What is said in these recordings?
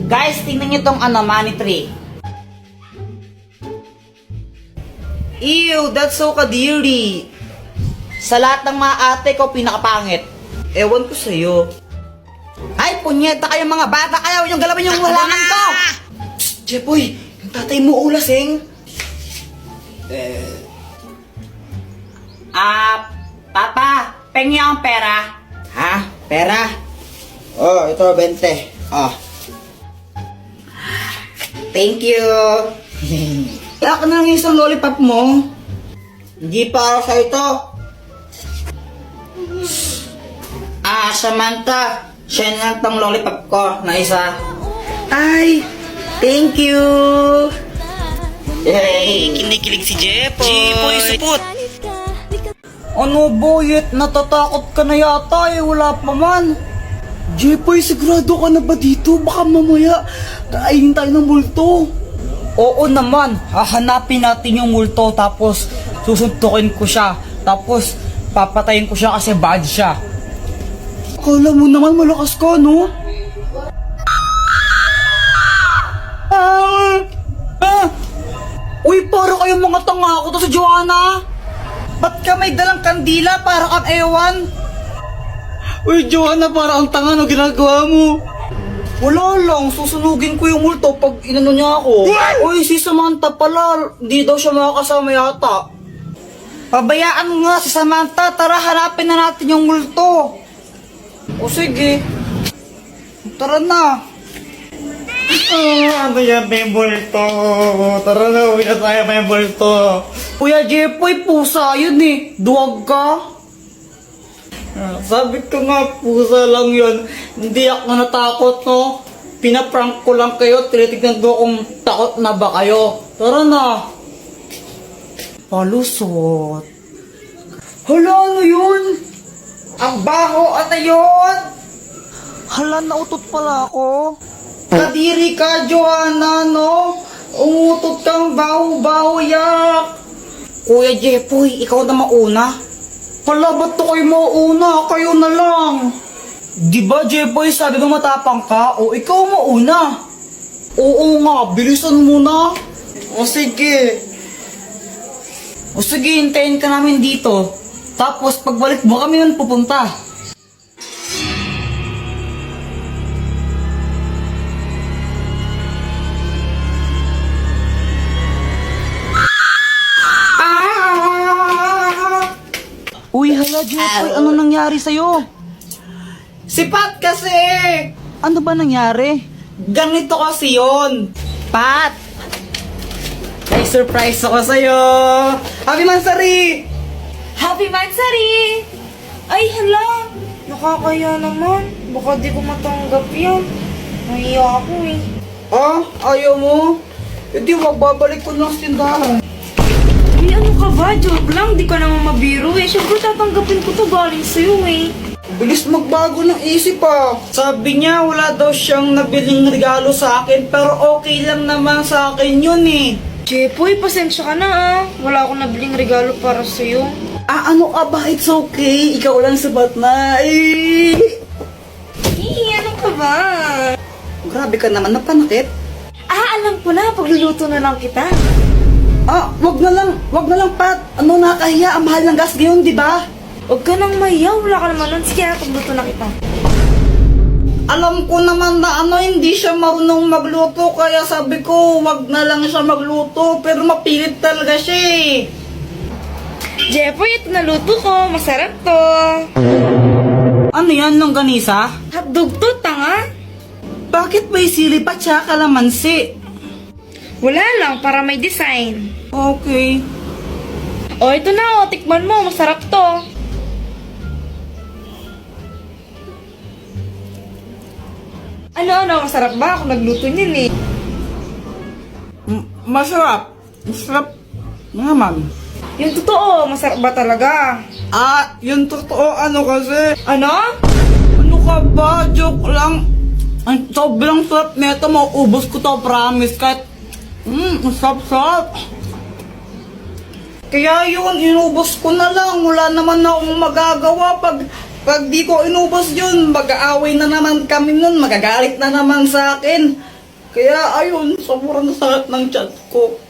Guys, tingnan nyo tong money tree. Ew, that's so kadiri. Sa lahat ng mga ate ko, pinakapangit. Ewan ko sa'yo. Ay, punyeta kayo mga bata. Ayaw yung galawin yung halaman ko. Psst, Jepoy, yung tatay mo ulasing. Papa, pengi ang pera. Ha? Pera? Oh, ito, 20. Oh. Thank you. Kaya ka na lang isang lollipop mo. Hindi para sa ito. Samantha. Siya na lang tong lollipop ko na isa. Ay, thank you. Yay, kinikilig si Jepoy. Jepoy, supot. Ano, boyet? Natatakot ka na yata eh. Wala pa man. Jepoy, sigurado ka na ba dito? Baka mamaya kainin tayo ng multo. Oo naman. Hahanapin natin yung multo tapos susuntukin ko siya. Tapos papatayin ko siya kasi bad siya. Akala mo naman malakas ka, no? Uy, para kayong mga tanga ako to sa Joanna. Ba't ka may dalang kandila para kang ewan? Uy, Joanna, para ang tanga, no ginagawa mo? Wala lang, susunugin ko yung multo pag inano niya ako. Uy, si Samantha pala, di daw siya makakasama yata. Pabayaan mo nga si Samantha, tara hanapin na natin yung multo. O sige, tara na. Ano yan, may multo? Tara na, uwi na tayo, may multo. Kuya Jepoy, pusa yun eh. Duwag ka. Sabi ko nga, pusa lang yun. Hindi ako natakot, no? Pinaprank ko lang kayo, tinitignan ko kung takot na ba kayo. Tara na. Palusot. Hala, ano yun? Ang baho, ano yun? Hala, nautot pala ako. Kadiri ka, Joanna, no? Umutot kang baho-baho, yak. Kuya Jepoy, ikaw na mauna. Hala, ba't to kayo mauna? Kayo na lang. Di ba, Jepoy, sabi mo matapang ka? O, ikaw mauna. Oo nga, bilisan mo na. O, sige. O, sige, hintayin ka namin dito. Tapos, pagbalik mo kami nun pupunta. Uy, hala, Jepoy, ano nangyari sa'yo? Si Pat kasi! Ano ba nangyari? Ganito kasi yon. Pat! May surprise ako sa'yo! Happy Mansari! Happy Mansari! Ay, hala! Nakakaya naman. Baka di ko matanggap yan. Nahiya ako eh. Ah, ayaw mo? Hindi, magbabalik ko lang sa tindahan. Uy, ano ka ba? Joke lang. Di ka naman mabiro eh. Siyempre tatanggapin ko to galing sa'yo eh. Bilis magbago ng isip ah. Sabi niya wala daw siyang nabiling regalo sa akin pero okay lang naman sa akin yun eh. Jepoy, pasensya ka na ah. Wala akong nabiling regalo para sa'yo. Ah, ano ka ba? It's okay. Ikaw lang sabat na. Eh. Ano ka ba? Grabe ka naman, napanakit. Alam ko na. Pagluluto na lang kita. Ah, wag na lang, Pat. Ano, nakakahiya. Ang mahal ng gas ngayon, di ba? Huwag ka nang mayaw. Wala ka naman nun. Sige, pagluto na kita. Alam ko naman na hindi siya marunong magluto, kaya sabi ko, wag na lang siya magluto, pero mapilit talaga siya eh. Jepoy, ito na luto ko. Masarap to. Ano yan, longganisa? Hotdog to, tanga. Bakit may sili pa tsaka kalamansi? Wala lang, para may design. Okay. O, ito na o. Tikman mo. Masarap to. Ano? Masarap ba? Ako nagluto niyan eh. Masarap. Masarap naman. Yung totoo, masarap ba talaga? Ah, yung totoo, ano kasi? Ano? Ano ka ba? Joke lang. Ang sobrang sarap nito, mauubos ko to, promise. Kahit, ang sarap-sarap. Kaya yun, inubos ko na lang. Wala naman na akong magagawa. Pag di ko inubos yun, mag-aaway na naman kami nun. Magagalit na naman sa akin. Kaya ayun, sobrang sakit ng chat ko.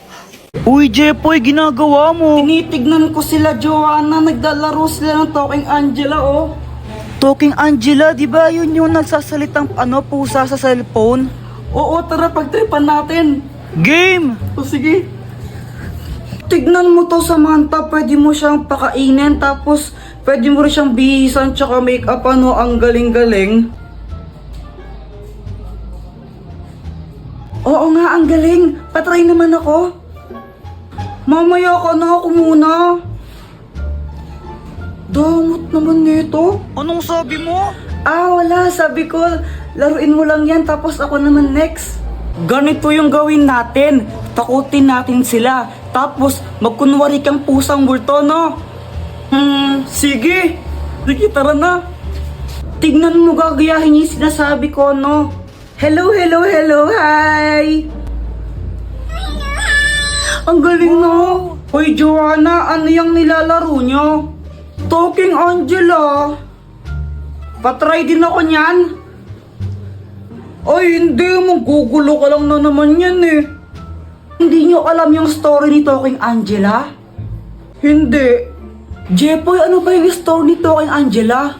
Uy, Jepoy, ginagawa mo? Tinitignan ko sila, Joanna. Naglalaro sila ng Talking Angela, oh. Talking Angela, di ba yun yung nagsasalitang pusa sa cellphone? Oo, tara, pagtripan natin. Game! O sige. Tignan mo to, Samantha. Pwede mo siyang pakainin, tapos pwede mo rin siyang bihisan, tsaka make-up, ang galing-galing. Oo nga, ang galing. Patry naman ako. Mamaya ka na, ako muna. Damot naman nito. Anong sabi mo? Wala. Sabi ko, laruin mo lang yan, tapos ako naman next. Ganito yung gawin natin. Takutin natin sila. Tapos, magkunwari kang pusang multo, no? Sige. Sige, tara na. Tignan mo, gagayahin yung sinasabi ko, no? Hello, hello, hello, hi! Ang galing, no? Hoy, Joanna, ano yung nilalaro nyo? Talking Angela. Patry din ako niyan. Ay, hindi. Magugulo ka lang na naman yan, eh. Hindi nyo alam yung story ni Talking Angela? Hindi. Jepoy, ano ba yung story ni Talking Angela?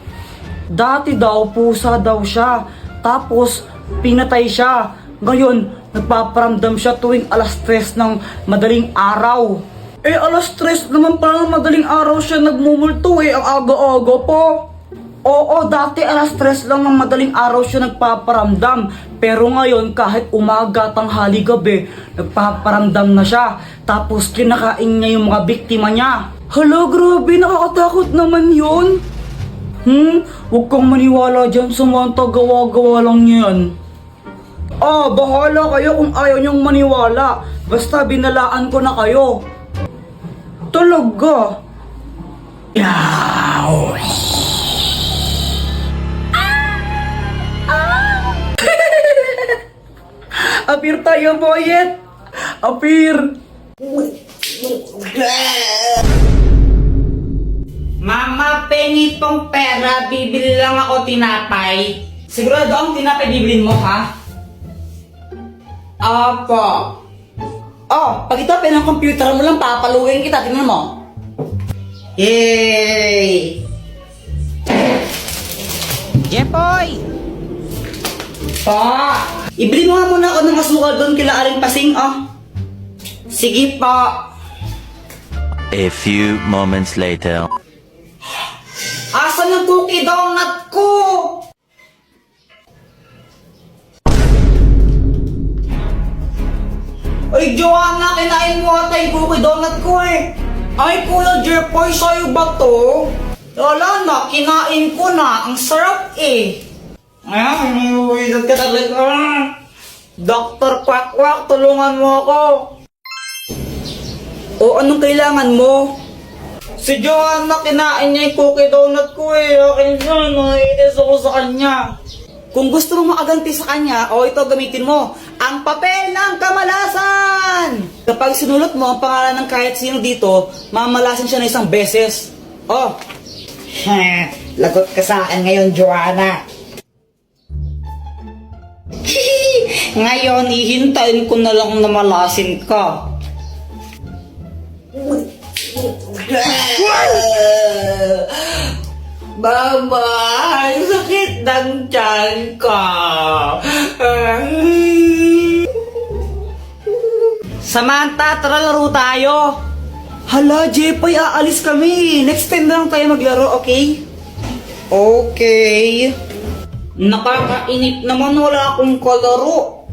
Dati daw, pusa daw siya. Tapos, pinatay siya. Ngayon, nagpaparamdam siya tuwing alas 3 ng madaling araw. Alas 3 naman pala ng madaling araw siya nagmumulto, ang aga-aga po. Oo, dati alas 3 lang ng madaling araw siya nagpaparamdam. Pero ngayon, kahit umaga, tanghali, gabi, nagpaparamdam na siya. Tapos kinakain niya yung mga biktima niya. Hala, grabe, nakakatakot naman yun. Huwag kang maniwala dyan, Samantha, gawa-gawa lang yan. Bahala kayo kung ayaw niyong maniwala. Basta binalaan ko na kayo. Talaga? Yaw! Apir tayo, boyet! Apir! Mama, pengi tong pera, bibili lang ako tinapay. Sigurado ang tinapay bibilin mo, ha? Apo. Pag itapin ng computer mo lang, papaluin kita. Tingnan mo. Yay! Jepoy! Pa! Ibili mo nga muna ako ng asukal doon kila Aling Pasing, Sige pa. A few moments later. Asan yung cookie donut ko? Ay, Joanna, kinain mo ata yung cookie donut ko eh. Ay, Kuya Jepoy, sa'yo ba to? Wala na, kinain ko na. Ang sarap eh. Ay, uwisan ka talaga. Dr. Quack Quack, tulungan mo ako. Anong kailangan mo? Si Joanna, kinain niya yung cookie donut ko eh. Akin yun, naiinis ako sa kanya. Kung gusto mong makaganti sa kanya, ito gamitin mo. Ang papel ng kamalasan! Kapag sinulot mo ang pangalan ng kahit sino dito, mamalasin siya na isang beses. Lagot ka sa akin ngayon, Joanna. Ngayon, ihintayin ko na lang na malasin ka. Mama, ang sakit ng tiyan ko. Samantha, tara laro tayo. Hala, Jepoy, aalis kami. Next time na lang tayo maglaro, okay? Okay. Nakakainip naman, wala akong kalaro.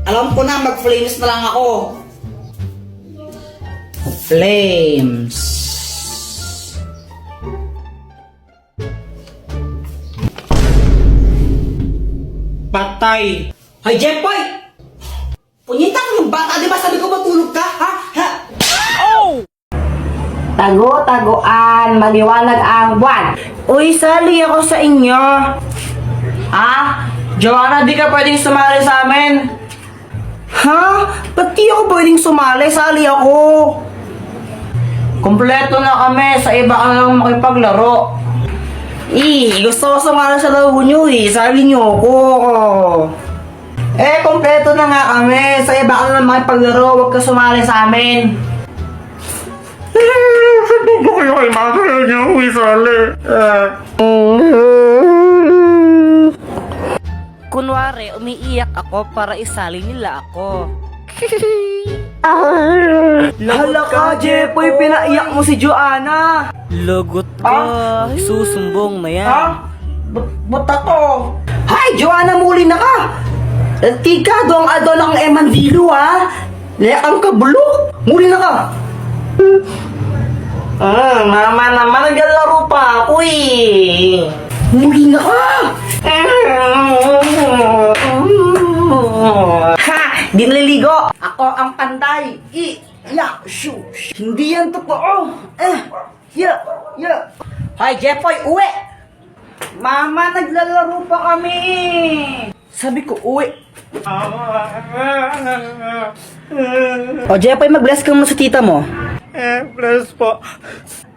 Alam ko na, mag-flames na lang ako. Flames. Patay. Hoy, Jepoy! Punyita ka ng bata, di ba sabi ko matulog ka, ha? Tago-taguan, maliwanag ang buwan. Uy, sali ako sa inyo. Joanna, di ka pwedeng sumali sa amin. Ha? Ba't di ako pwedeng sumali? Sali ako. Kompleto na kami, sa iba ka lang makipaglaro. Gusto ko sumali sa laro nyo, sali nyo ako. Kompleto na nga kami. Sa'yo baka na naman paglaro, huwag ka sumali sa amin. Saan ba kayo kay mama niyo isali? Kunwari, umiiyak ako para isali nila ako. Hala ka, Jepoy, pinaiyak mo si Joanna. Lagot ka. Susumbong na yan. Ba't ako? Hay, Joanna, muli na ka! Tika, doang adon ang Emandilo, ha? Lekang ka, bulo! Muli na ka! Mama naman, naglalaro pa ako eh. Muli na ka! Ha! Di naliligo! Ako ang pantay! Hindi yan totoo! Hay, Jepoy, uwi! Mama, naglalaro pa kami. Sabi ko, uwi! O, Jepoy, mag-bless ka muna sa tita mo. Bless po.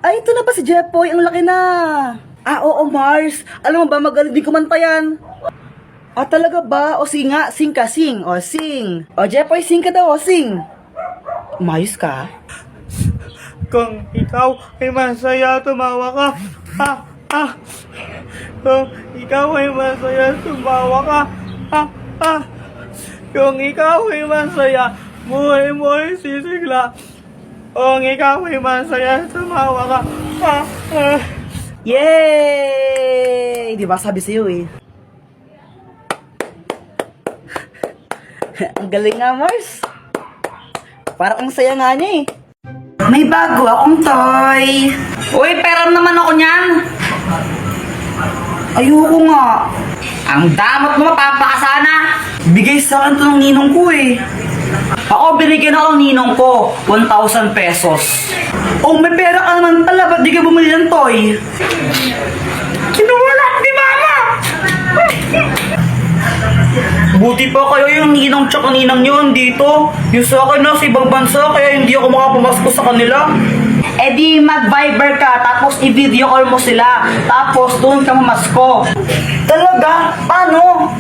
Ay, ito na ba si Jepoy? Ang laki na! Oo, Mars. Alam mo ba, magaling din kumanta yan. Talaga ba? O, sing nga. Sing ka, sing. O, sing. O, Jepoy, sing ka daw. O, sing. Umayos ka? Kung ikaw ay masaya, tumawa ka. Kung ikaw ay masaya, tumawa ka. Kung ikaw ay masaya, buhay mo ay sisigla. Kung ikaw ay masaya, tumawa ka. Yay! Di ba sabi sa'yo eh? Ang galing nga, Mars. Parang ang saya nga niya eh. May bago akong toy. Uy, pera naman ako niyan. Ayoko nga. Ang damot mo, mapapakasana. Bigay sa akin to ng ninong ko eh. Ako, binigyan ako ng ninong ko. 1,000 pesos. Oh, may pera ka naman pala. Ba't di ka bumili ng toy? Kinuwala ni mama. Buti pa kayo yung ninong tsaka ninang yun dito. Yung sa akin na sa ibang bansa, kaya hindi ako makapumasko sa kanila. Eh di mag-Viber ka, tapos i-video call mo sila. Tapos doon ka mamasko. Talaga? Paano?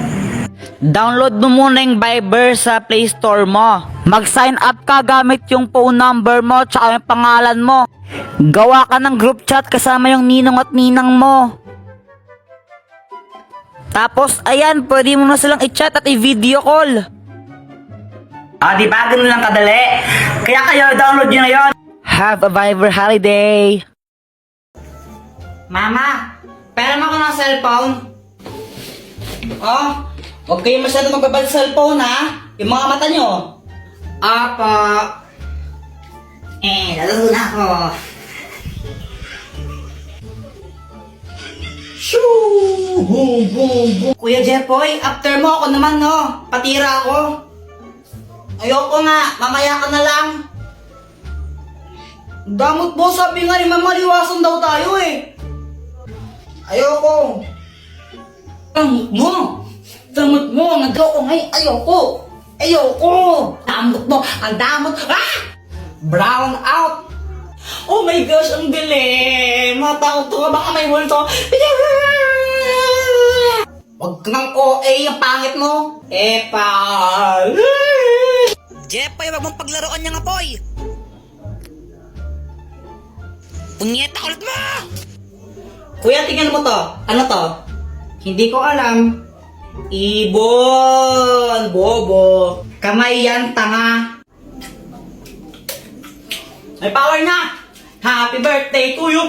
Download mo muna yung Viber sa Play Store mo. Mag-sign up ka gamit yung phone number mo tsaka yung pangalan mo. Gawa ka ng group chat kasama yung ninong at ninang mo. Tapos, ayan, pwede mo na silang i-chat at i-video call. Di ba? Ganun lang kadali. Kaya kayo, download nyo na yun. Have a Viber holiday. Mama, pera mo ko ng cellphone. Huwag kayo masyado magbabal sa cellphone, ha? Yung mga mata nyo. Apa. Lalaro na ako. Shoo! Boom, boom, boom. Kuya Jepoy, after mo ako naman, no? Patira ako. Ayoko nga, mamaya ka na lang. Damot mo, sabi nga ni Mama, liwasan daw tayo eh. Ayoko. Damot mo, nag-ako ngayon, ayoko. Damot mo, ang damot. Brown out. Oh my gosh, ang galing. Matakot ka, baka may multo. Huwag kang OA, yung pangit mo. Jepoy, wag mong paglaruan niyang apoy. Punyeta ulit mo! Kuya, tingnan mo to. Ano to? Hindi ko alam. Ibon! Bobo! Kamay yan, tanga! May power na! Happy birthday to you!